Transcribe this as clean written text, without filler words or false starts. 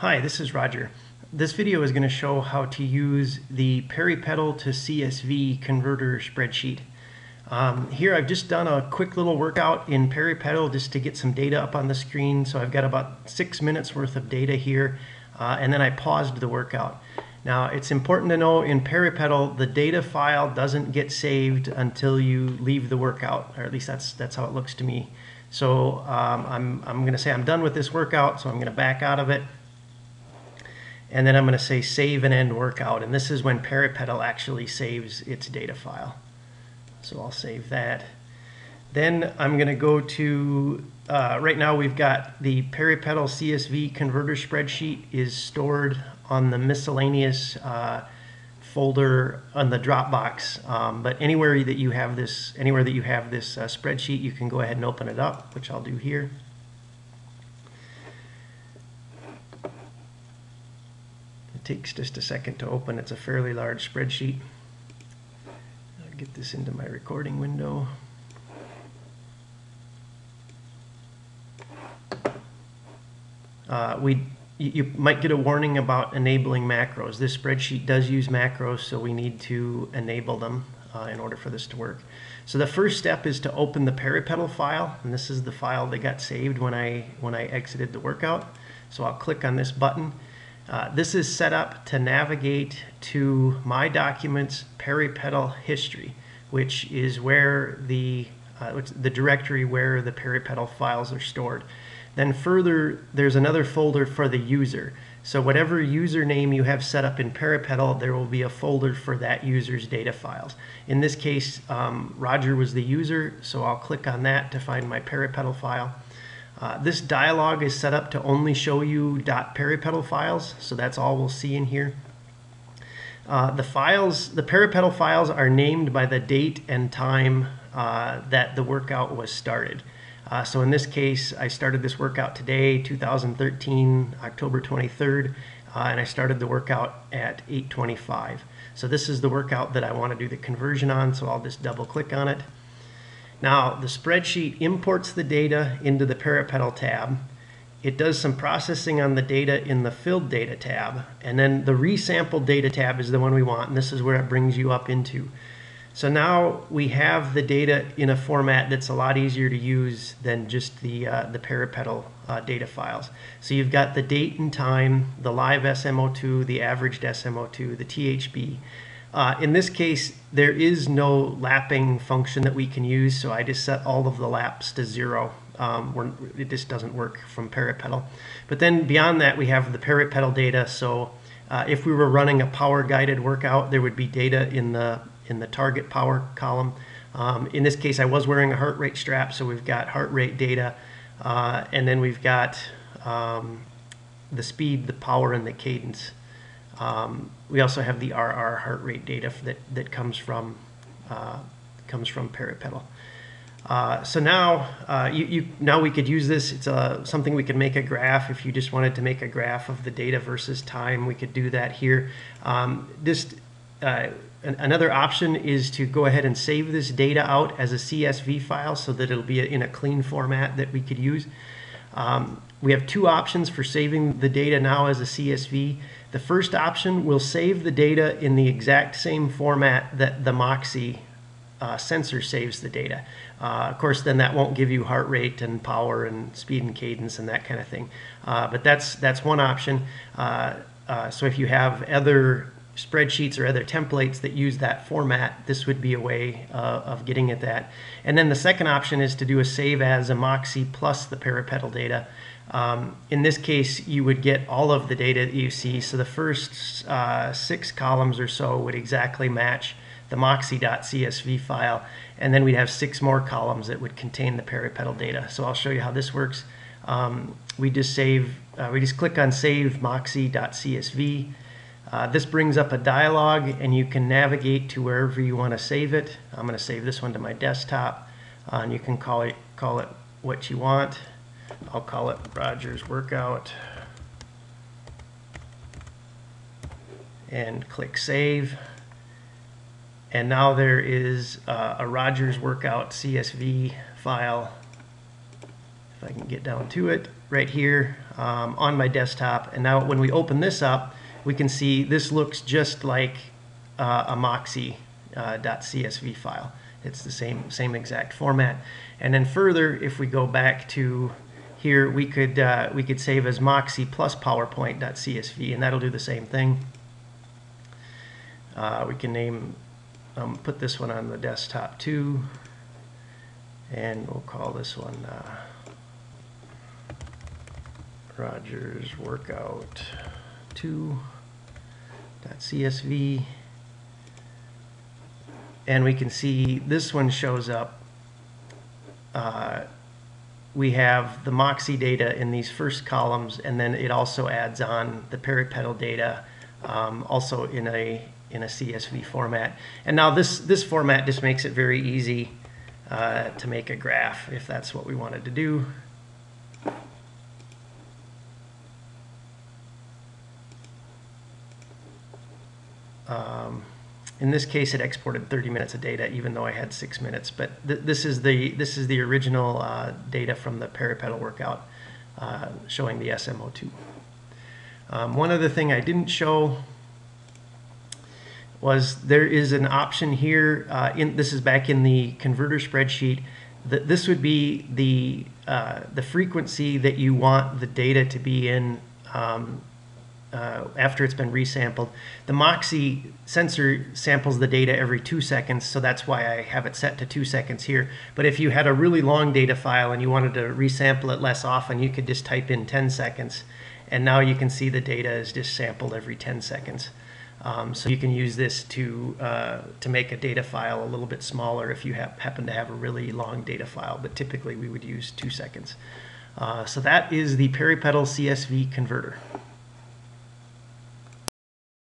Hi, this is Roger. This video is going to show how to use the peripedal to CSV converter spreadsheet. Here I've just done a quick little workout in peripedal just to get some data up on the screen. So I've got about 6 minutes worth of data here, and then I paused the workout. Now it's important to know in peripedal the data file doesn't get saved until you leave the workout, or at least that's how it looks to me. So I'm going to say I'm done with this workout, so I'm going to back out of it. And then I'm going to say save and end workout, and this is when peripedal actually saves its data file. So I'll save that. Then I'm going to go to, right now we've got the peripedal CSV converter spreadsheet is stored on the miscellaneous folder on the Dropbox. But anywhere that you have this spreadsheet, you can go ahead and open it up, which I'll do here. It takes just a second to open. It's a fairly large spreadsheet. I'll get this into my recording window. You might get a warning about enabling macros. This spreadsheet does use macros, so we need to enable them in order for this to work. So the first step is to open the peripedal file, and this is the file that got saved when I exited the workout. So I'll click on this button. This is set up to navigate to My Documents Peripedal History, which is where the directory where the peripedal files are stored. Then further, there's another folder for the user. So whatever username you have set up in peripedal, there will be a folder for that user's data files. In this case, Roger was the user, so I'll click on that to find my peripedal file. This dialog is set up to only show you .peripedal files, so that's all we'll see in here. The peripedal files are named by the date and time that the workout was started. So in this case, I started this workout today, 2013, October 23rd, and I started the workout at 8:25. So this is the workout that I want to do the conversion on, so I'll just double click on it. Now, the spreadsheet imports the data into the peripedal tab. It does some processing on the data in the filled data tab, and then the resampled data tab is the one we want, and this is where it brings you up into. So now we have the data in a format that's a lot easier to use than just the peripedal data files. So you've got the date and time, the live SMO2, the averaged SMO2, the THB. In this case, there is no lapping function that we can use, so I just set all of the laps to 0. It just doesn't work from peripedal. But then beyond that, we have the peripedal data. So if we were running a power-guided workout, there would be data in the target power column. In this case, I was wearing a heart rate strap, so we've got heart rate data, and then we've got the speed, the power, and the cadence. We also have the RR heart rate data that comes from peripedal. So now now we could use this. It's something we could make a graph. If you just wanted to make a graph of the data versus time, we could do that here. Another option is to go ahead and save this data out as a CSV file so that it'll be in a clean format that we could use. We have two options for saving the data now as a CSV. The first option will save the data in the exact same format that the Moxie sensor saves the data. Of course, then that won't give you heart rate and power and speed and cadence and that kind of thing. But that's one option. So if you have other spreadsheets or other templates that use that format, this would be a way of getting at that. And then the second option is to do a save as a Moxie plus the peripedal data. In this case, you would get all of the data that you see. So the first 6 columns or so would exactly match the moxie.csv file, and then we'd have 6 more columns that would contain the peripedal data. So I'll show you how this works. We just click on save moxie.csv. This brings up a dialog, and you can navigate to wherever you want to save it. I'm going to save this one to my desktop, and you can call it what you want. I'll call it Roger's Workout, and click Save. And now there is a Roger's Workout CSV file. If I can get down to it. right here on my desktop. And now when we open this up, we can see this looks just like a moxie.csv file. It's the same exact format. And then further, if we go back to here, we could save as moxie plus powerpoint.csv, and that'll do the same thing. We can put this one on the desktop too, and we'll call this one Rogers Workout 2.csv. And we can see this one shows up. We have the moxie data in these first columns, and then it also adds on the peripedal data, also in a CSV format. And now this format just makes it very easy to make a graph if that's what we wanted to do. In this case, it exported 30 minutes of data, even though I had 6 minutes. But this is the original data from the peripedal workout, showing the SMO2. One other thing I didn't show was there is an option here. This is back in the converter spreadsheet. This would be the frequency that you want the data to be in after it's been resampled. The Moxie sensor samples the data every 2 seconds, so that's why I have it set to 2 seconds here. But if you had a really long data file and you wanted to resample it less often, you could just type in 10 seconds. And now you can see the data is just sampled every 10 seconds. So you can use this to make a data file a little bit smaller if you happen to have a really long data file, but typically we would use 2 seconds. So that is the peripedal CSV converter.